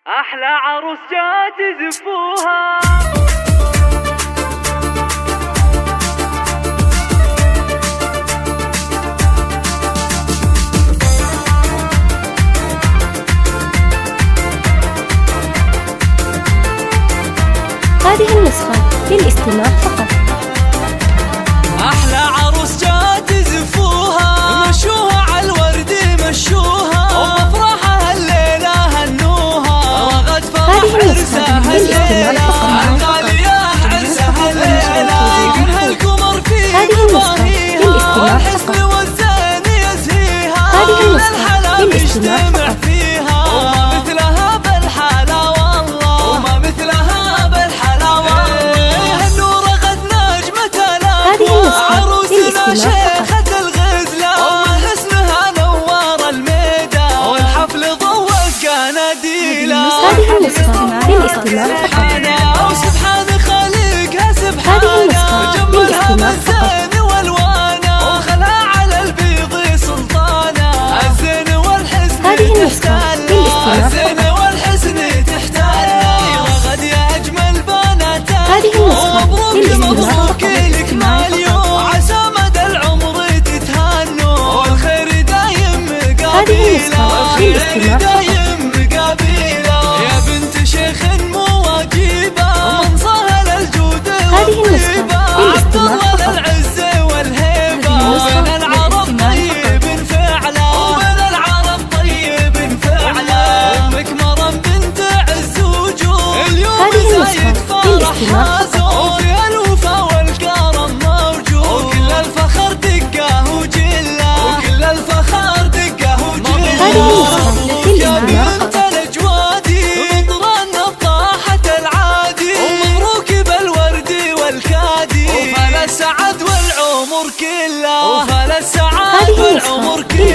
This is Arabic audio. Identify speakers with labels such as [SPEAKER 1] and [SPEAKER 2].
[SPEAKER 1] أحلى عروس جات زفوها.
[SPEAKER 2] هذه النسخة للاستماع فقط.
[SPEAKER 3] أحلى عروس جات زفوها، مشوها عالورد مشوها، وبفرحها الليلة هنوها، رغد فرح عرسها الليلة، غالية عرسها الليلة، كلها القمر فيه مباهيها، الحسن والزين يزهيها، كل الحلا مجتمع فيها، وما مثلها بالحلا والله، وما مثلها بالحلا والله، النور غد نجمة الأكوان، عروسنا شيخة الغزلة، وحسنها نور الميدان، والحفل ضوء قناديله،
[SPEAKER 2] هذه النسخة للاستماع فقط.
[SPEAKER 3] وسبحان خالقها سبحانه، جملها بالزين والوانه، وخلها على البيض سلطانه، الزين والحسن تحتاله، الزين والحسن تحتاله، رغد يا اجمل بناتها، ومبروك مبروك لك مليون، عسى مدى العمر تتهنوا، والخير دايم مقابله، والخير دايم مقابله، يا بنت شيخ مواجبه، من سهل الجود والطيبه، عبد الله للعز والهيبه، ومن العرب طيب فعله، ومن العرب طيب فعله، امك مرم بنت عز وجود، اليوم زايد فرحها زود، وفي الوفا والكرم موجود، وكل الفخر دقه وجله، وكل الفخر دقه وجله، يا بنت الاجوادي طرنا بطاحة العادي، ومبروك بالورد والكادي، وفال السعد والعمر كله، وفال السعد والعمر كله.